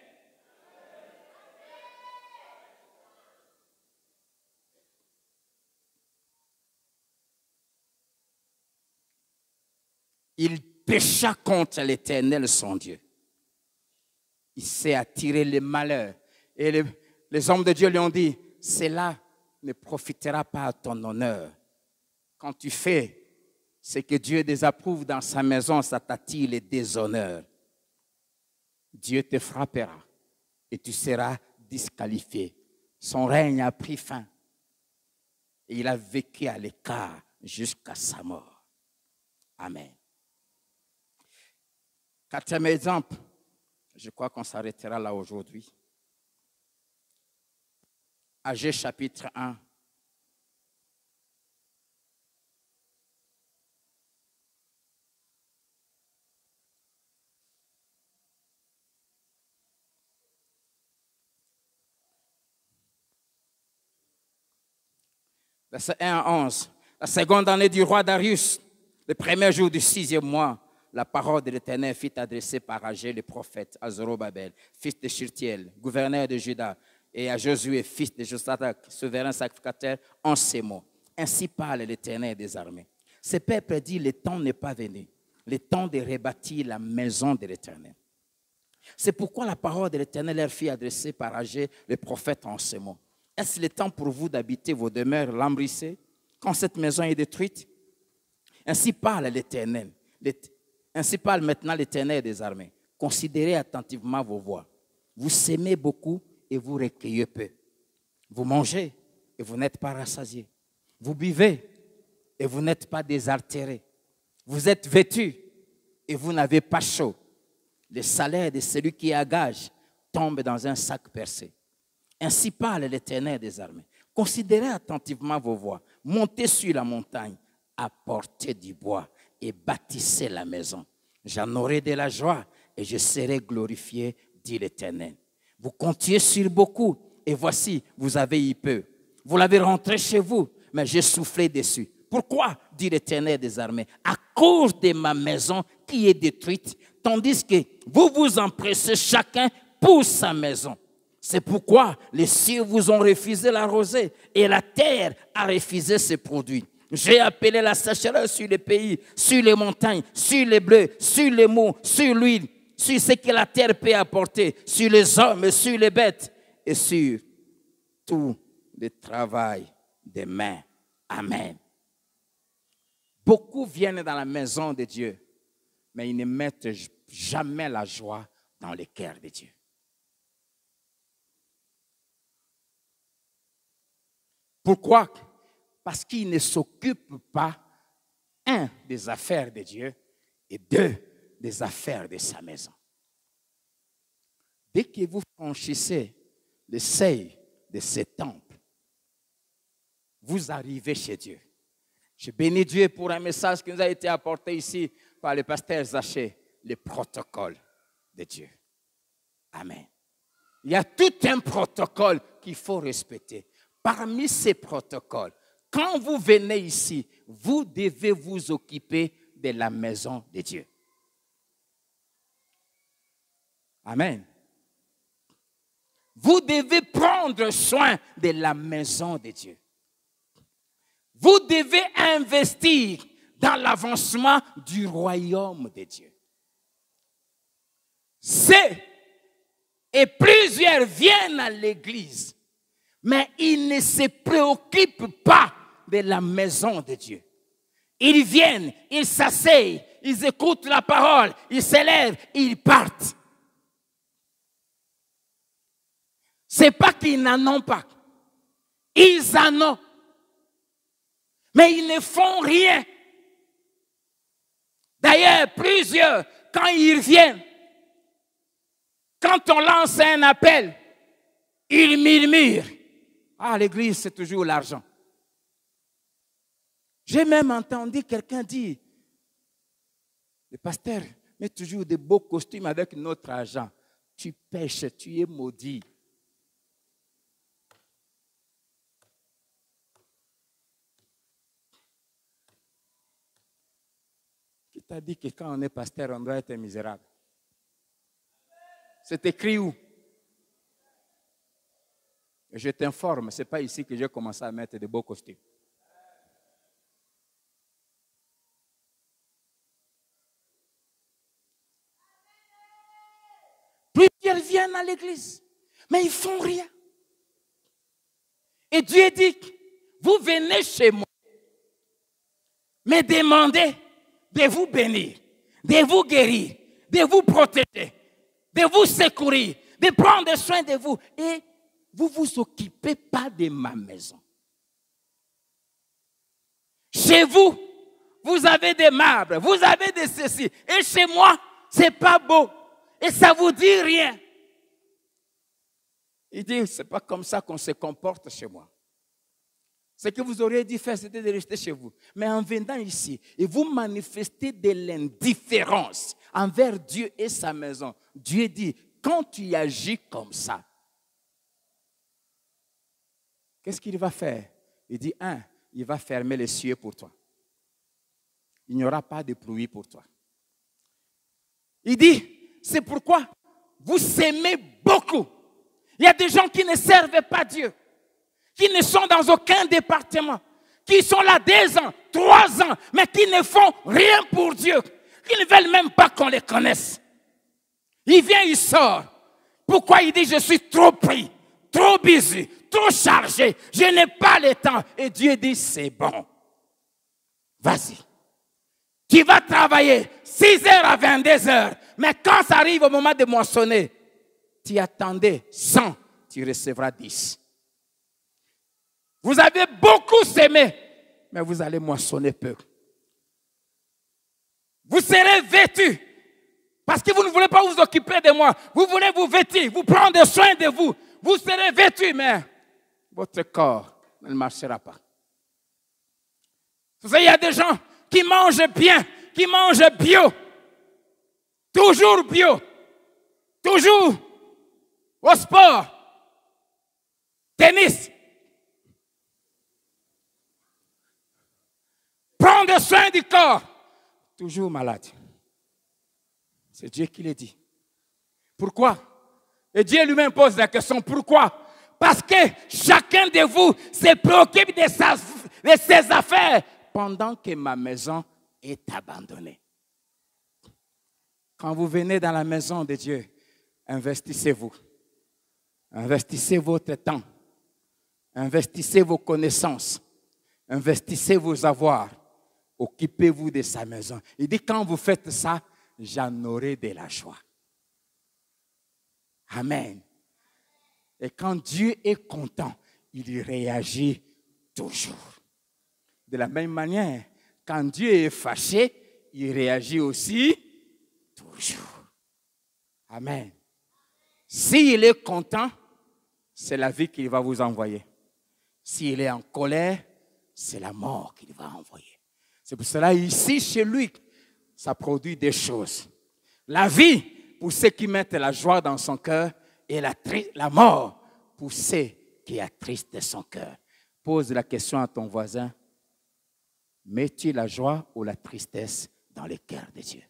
Il pécha contre l'Éternel, son Dieu. Il s'est attiré le malheur. Et les hommes de Dieu lui ont dit, cela ne profitera pas à ton honneur. Quand tu fais ce que Dieu désapprouve dans sa maison, ça t'attire le déshonneur. Dieu te frappera et tu seras disqualifié. Son règne a pris fin. Et il a vécu à l'écart jusqu'à sa mort. Amen. Quatrième exemple, je crois qu'on s'arrêtera là aujourd'hui. Agé chapitre 1. Verset 1 à 11. La seconde année du roi Darius, le premier jour du 6e mois, la parole de l'Éternel fut adressée par Agé le prophète à Zorobabel, fils de Shealtiel, gouverneur de Juda, et à Josué, fils de Josadak, souverain sacrificateur, en ces mots. Ainsi parle l'Éternel des armées. Ce peuple dit, le temps n'est pas venu, le temps de rebâtir la maison de l'Éternel. C'est pourquoi la parole de l'Éternel leur fut adressée par Agé le prophète en ces mots. Est-ce le temps pour vous d'habiter vos demeures lambrissées quand cette maison est détruite? Ainsi parle l'Éternel. Ainsi parle maintenant l'Éternel des armées. Considérez attentivement vos voies. Vous sémez beaucoup et vous recueillez peu. Vous mangez et vous n'êtes pas rassasiés. Vous buvez et vous n'êtes pas désaltérés. Vous êtes vêtus et vous n'avez pas chaud. Le salaire de celui qui est à gage tombe dans un sac percé. Ainsi parle l'Éternel des armées. Considérez attentivement vos voies. Montez sur la montagne, apportez du bois et bâtissez la maison. J'en aurai de la joie et je serai glorifié, dit l'Éternel. Vous comptiez sur beaucoup et voici, vous avez eu peu. Vous l'avez rentré chez vous, mais j'ai soufflé dessus. Pourquoi, dit l'Éternel des armées? À cause de ma maison qui est détruite, tandis que vous vous empressez chacun pour sa maison. C'est pourquoi les cieux vous ont refusé la rosée et la terre a refusé ses produits. J'ai appelé la sécheresse sur les pays, sur les montagnes, sur les bleus, sur les mous, sur l'huile, sur ce que la terre peut apporter, sur les hommes, sur les bêtes et sur tout le travail des mains. Amen. Beaucoup viennent dans la maison de Dieu, mais ils ne mettent jamais la joie dans le cœur de Dieu. Pourquoi? Parce qu'il ne s'occupe pas, un, des affaires de Dieu et deux, des affaires de sa maison. Dès que vous franchissez le seuil de ce temple, vous arrivez chez Dieu. Je bénis Dieu pour un message qui nous a été apporté ici par le pasteur Zaché, le protocole de Dieu. Amen. Il y a tout un protocole qu'il faut respecter. Parmi ces protocoles, quand vous venez ici, vous devez vous occuper de la maison de Dieu. Amen. Vous devez prendre soin de la maison de Dieu. Vous devez investir dans l'avancement du royaume de Dieu. Et plusieurs viennent à l'église, mais ils ne se préoccupent pas de la maison de Dieu. Ils viennent, ils s'asseyent, ils écoutent la parole, ils s'élèvent, ils partent. Ce n'est pas qu'ils n'en ont pas. Ils en ont. Mais ils ne font rien. D'ailleurs, plusieurs, quand ils viennent, quand on lance un appel, ils murmurent. Ah, l'église, c'est toujours l'argent. J'ai même entendu quelqu'un dire, le pasteur met toujours de beaux costumes avec notre argent. Tu pêches, tu es maudit. Qui t'a dit que quand on est pasteur, on doit être misérable? C'est écrit où? Je t'informe, ce n'est pas ici que j'ai commencé à mettre de beaux costumes. à l'église, mais ils ne font rien. Et Dieu dit, vous venez chez moi, me demandez de vous bénir, de vous guérir, de vous protéger, de vous secourir, de prendre soin de vous. Et vous ne vous occupez pas de ma maison. Chez vous, vous avez des marbres, vous avez des ceci. Et chez moi, ce n'est pas beau. Et ça ne vous dit rien. Il dit, ce n'est pas comme ça qu'on se comporte chez moi. Ce que vous auriez dû faire, c'était de rester chez vous. Mais en venant ici, et vous manifestez de l'indifférence envers Dieu et sa maison. Dieu dit, quand tu agis comme ça, qu'est-ce qu'il va faire? Il dit, il va fermer les cieux pour toi. Il n'y aura pas de pluie pour toi. Il dit, c'est pourquoi vous s'aimez beaucoup. Il y a des gens qui ne servent pas Dieu, qui ne sont dans aucun département, qui sont là 2 ans, 3 ans, mais qui ne font rien pour Dieu, qui ne veulent même pas qu'on les connaisse. Il vient, il sort. Pourquoi il dit, je suis trop pris, trop busy, trop chargé, je n'ai pas le temps. Et Dieu dit, c'est bon. Vas-y. Tu vas travailler 6 heures à 22 heures, mais quand ça arrive au moment de moissonner, tu attendais 100, tu recevras 10. Vous avez beaucoup semé, mais vous allez moissonner peu. Vous serez vêtus, parce que vous ne voulez pas vous occuper de moi. Vous voulez vous vêtir, vous prendre soin de vous. Vous serez vêtus, mais votre corps ne marchera pas. Vous savez, il y a des gens qui mangent bien, qui mangent bio. Toujours bio. Toujours au sport. Tennis. Prendre soin du corps. Toujours malade. C'est Dieu qui le dit. Pourquoi? Et Dieu lui-même pose la question, pourquoi? Parce que chacun de vous se préoccupe de ses affaires pendant que ma maison est abandonnée. Quand vous venez dans la maison de Dieu, investissez-vous. Investissez votre temps. Investissez vos connaissances. Investissez vos avoirs. Occupez-vous de sa maison. Il dit, quand vous faites ça, j'en aurai de la joie. Amen. Et quand Dieu est content, il y réagit toujours. De la même manière, quand Dieu est fâché, il réagit aussi toujours. Amen. S'il est content, c'est la vie qu'il va vous envoyer. S'il est en colère, c'est la mort qu'il va envoyer. C'est pour cela, ici, chez lui, ça produit des choses. La vie, pour ceux qui mettent la joie dans son cœur, et la mort, pour ceux qui attristent son cœur. Pose la question à ton voisin. Mets-tu la joie ou la tristesse dans le cœur de Dieu?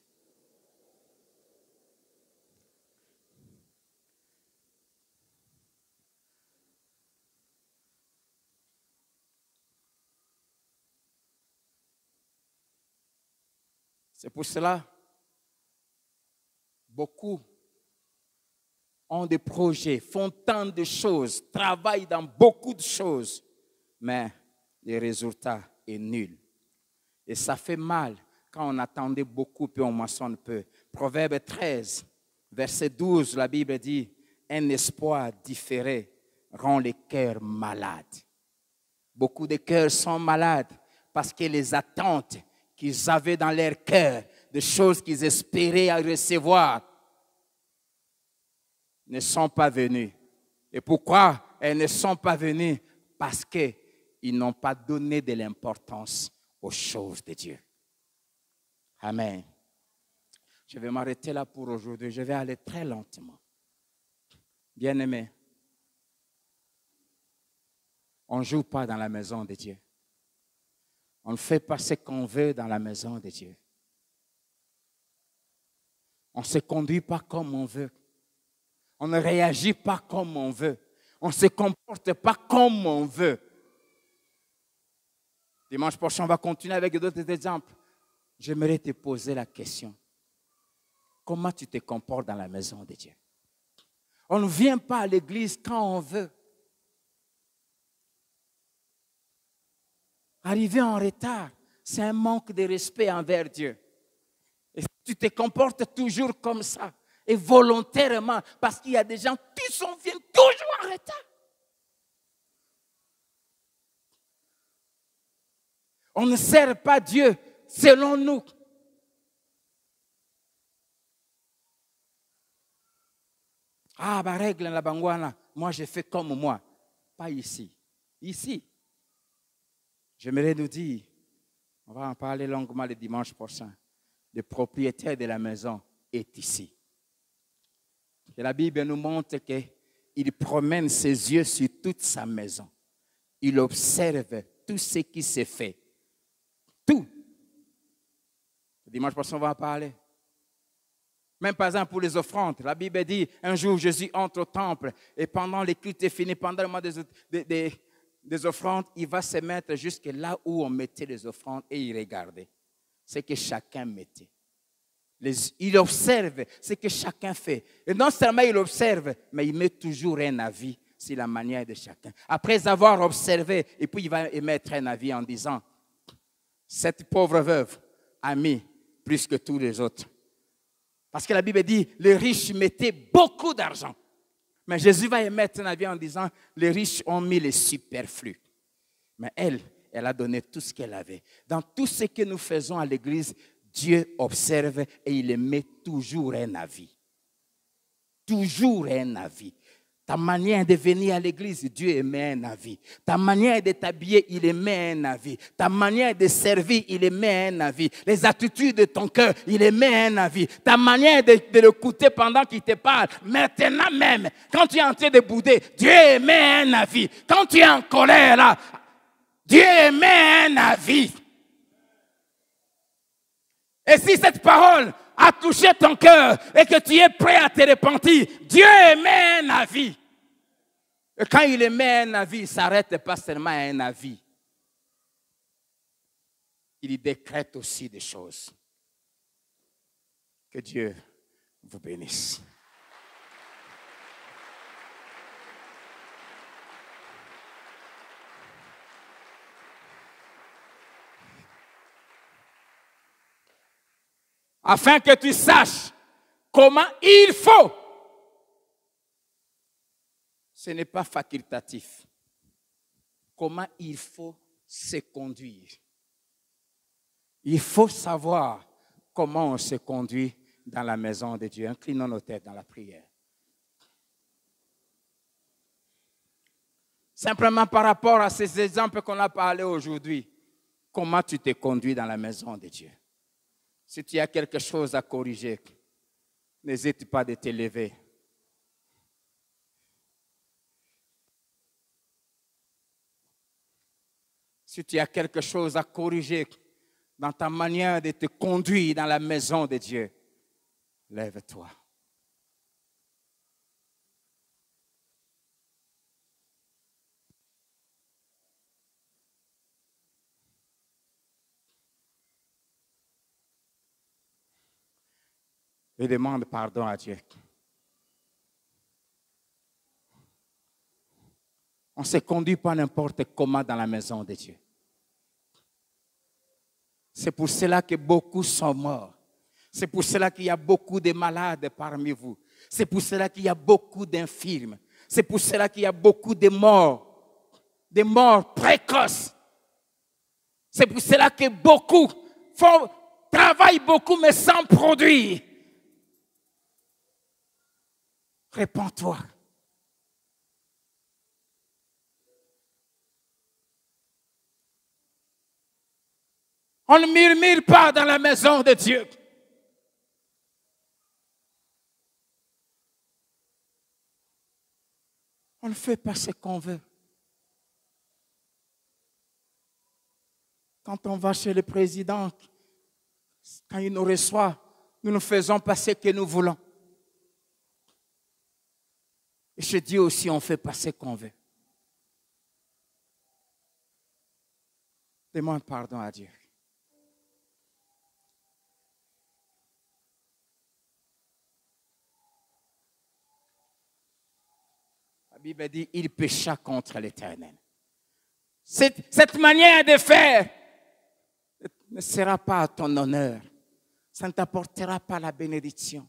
C'est pour cela, beaucoup ont des projets, font tant de choses, travaillent dans beaucoup de choses, mais le résultat est nul. Et ça fait mal quand on attendait beaucoup puis on moissonne peu. Proverbe 13, verset 12, la Bible dit, un espoir différé rend les cœurs malades. Beaucoup de cœurs sont malades parce que les attentes qu'ils avaient dans leur cœur, des choses qu'ils espéraient recevoir, ne sont pas venues. Et pourquoi elles ne sont pas venues? Parce qu'ils n'ont pas donné de l'importance aux choses de Dieu. Amen. Je vais m'arrêter là pour aujourd'hui. Je vais aller très lentement. Bien-aimés, on ne joue pas dans la maison de Dieu. On ne fait pas ce qu'on veut dans la maison de Dieu. On ne se conduit pas comme on veut. On ne réagit pas comme on veut. On ne se comporte pas comme on veut. Dimanche prochain, on va continuer avec d'autres exemples. J'aimerais te poser la question. Comment tu te comportes dans la maison de Dieu? On ne vient pas à l'église quand on veut. Arriver en retard, c'est un manque de respect envers Dieu. Et si tu te comportes toujours comme ça, et volontairement, parce qu'il y a des gens qui viennent toujours en retard. On ne sert pas Dieu selon nous. Ah, bah règle la bangwana, moi je fais comme moi. Pas ici. Ici. J'aimerais nous dire, on va en parler longuement le dimanche prochain, le propriétaire de la maison est ici. Et la Bible nous montre qu'il promène ses yeux sur toute sa maison. Il observe tout ce qui se fait. Tout. Le dimanche prochain, on va en parler. Même par exemple pour les offrandes. La Bible dit, un jour Jésus entre au temple et pendant les cultes est fini, pendant le mois des offrandes, il va se mettre jusque là où on mettait les offrandes et il regardait ce que chacun mettait. Il observe ce que chacun fait. Et non seulement il observe, mais il met toujours un avis sur la manière de chacun. Après avoir observé, et puis il va émettre un avis en disant, cette pauvre veuve a mis plus que tous les autres. Parce que la Bible dit, les riches mettaient beaucoup d'argent. Mais Jésus va émettre un avis en disant, les riches ont mis les superflus. Mais elle a donné tout ce qu'elle avait. Dans tout ce que nous faisons à l'église, Dieu observe et il émet toujours un avis. Toujours un avis. Ta manière de venir à l'église, Dieu émet un avis. Ta manière de t'habiller, il émet un avis. Ta manière de servir, il émet un avis. Les attitudes de ton cœur, il émet un avis. Ta manière de l'écouter pendant qu'il te parle, maintenant même, quand tu es en train de bouder, Dieu émet un avis. Quand tu es en colère, là, Dieu émet un avis. Et si cette parole a touché ton cœur et que tu es prêt à te repentir, Dieu émet un avis. Et quand il émet un avis, il ne s'arrête pas seulement à un avis. Il y décrète aussi des choses. Que Dieu vous bénisse. Afin que tu saches comment il faut. Ce n'est pas facultatif. Comment il faut se conduire. Il faut savoir comment on se conduit dans la maison de Dieu. Inclinons nos têtes dans la prière. Simplement par rapport à ces exemples qu'on a parlé aujourd'hui, comment tu te conduis dans la maison de Dieu. Si tu as quelque chose à corriger, n'hésite pas de te lever. Si tu as quelque chose à corriger dans ta manière de te conduire dans la maison de Dieu, lève-toi. Et demande pardon à Dieu. On ne se conduit pas n'importe comment dans la maison de Dieu. C'est pour cela que beaucoup sont morts. C'est pour cela qu'il y a beaucoup de malades parmi vous. C'est pour cela qu'il y a beaucoup d'infirmes. C'est pour cela qu'il y a beaucoup de morts précoces. C'est pour cela que beaucoup travaillent beaucoup mais sans produire. Répands-toi. On ne murmure pas dans la maison de Dieu. On ne fait pas ce qu'on veut. Quand on va chez le président, quand il nous reçoit, nous ne faisons pas ce que nous voulons. Et chez Dieu aussi, on ne fait pas ce qu'on veut. Demande pardon à Dieu. La Bible dit, il pécha contre l'Éternel. Cette manière de faire ne sera pas à ton honneur. Ça ne t'apportera pas la bénédiction.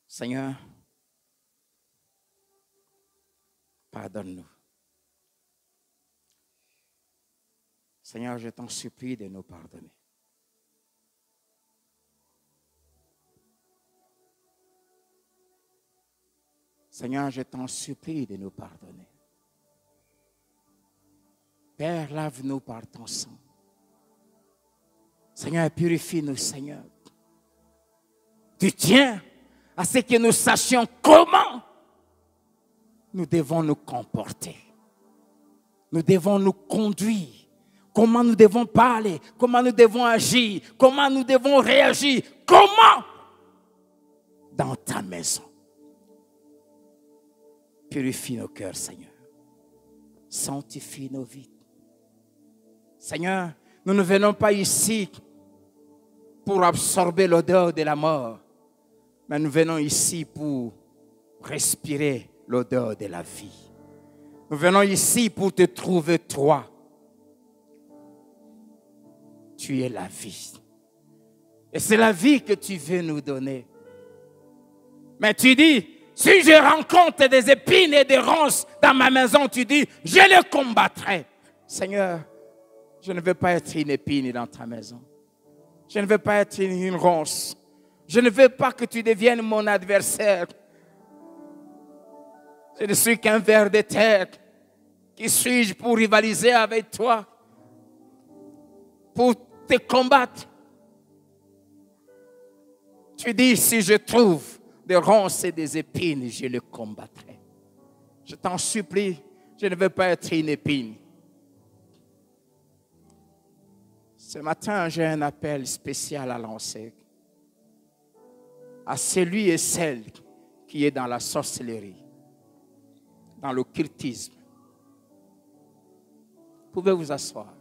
Seigneur, pardonne-nous. Seigneur, je t'en supplie de nous pardonner. Seigneur, je t'en supplie de nous pardonner. Père, lave-nous par ton sang. Seigneur, purifie-nous, Seigneur. Tu tiens à ce que nous sachions comment nous devons nous comporter. Nous devons nous conduire. Comment nous devons parler. Comment nous devons agir. Comment nous devons réagir. Comment dans ta maison. Purifie nos cœurs, Seigneur. Sanctifie nos vies. Seigneur, nous ne venons pas ici pour absorber l'odeur de la mort, mais nous venons ici pour respirer l'odeur de la vie. Nous venons ici pour te trouver, toi. Tu es la vie. Et c'est la vie que tu veux nous donner. Mais tu dis, si je rencontre des épines et des ronces dans ma maison, tu dis, je les combattrai. Seigneur, je ne veux pas être une épine dans ta maison. Je ne veux pas être une ronce. Je ne veux pas que tu deviennes mon adversaire. Je ne suis qu'un ver de terre. Qui suis-je pour rivaliser avec toi? Pour te combattre? Tu dis, si je trouve des ronces et des épines, je les combattrai. Je t'en supplie, je ne veux pas être une épine. Ce matin, j'ai un appel spécial à lancer à celui et celle qui est dans la sorcellerie, dans l'occultisme. Vous pouvez vous asseoir.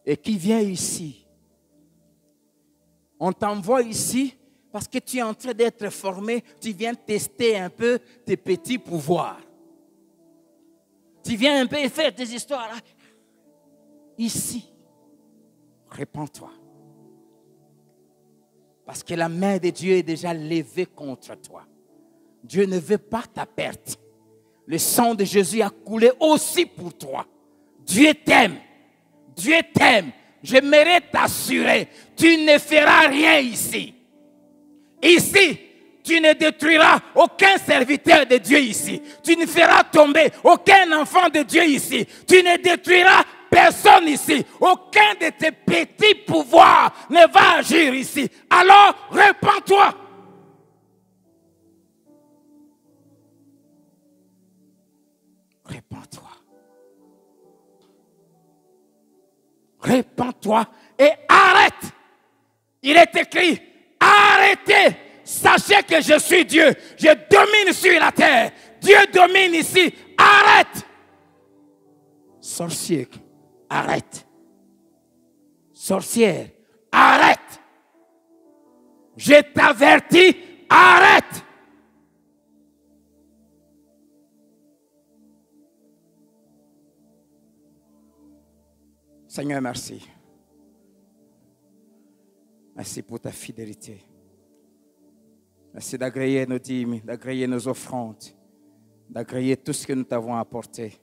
Et qui vient ici. On t'envoie ici parce que tu es en train d'être formé, tu viens tester un peu tes petits pouvoirs. Tu viens un peu faire des histoires là. Ici, répands-toi. Parce que la main de Dieu est déjà levée contre toi. Dieu ne veut pas ta perte. Le sang de Jésus a coulé aussi pour toi. Dieu t'aime. Dieu t'aime. J'aimerais t'assurer, tu ne feras rien ici. Ici, tu ne détruiras aucun serviteur de Dieu ici. Tu ne feras tomber aucun enfant de Dieu ici. Tu ne détruiras personne ici. Aucun de tes petits pouvoirs ne va agir ici. Alors, répands-toi. Répands-toi. Répands-toi et arrête. Il est écrit, arrêtez. Sachez que je suis Dieu. Je domine sur la terre. Dieu domine ici. Arrête. Sorcier, arrête. Sorcière, arrête. Je t'avertis, arrête. Seigneur, merci. Merci pour ta fidélité. Merci d'agréer nos dîmes, d'agréer nos offrandes, d'agréer tout ce que nous t'avons apporté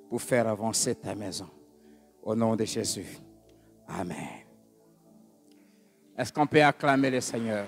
pour faire avancer ta maison. Au nom de Jésus. Amen. Est-ce qu'on peut acclamer le Seigneur?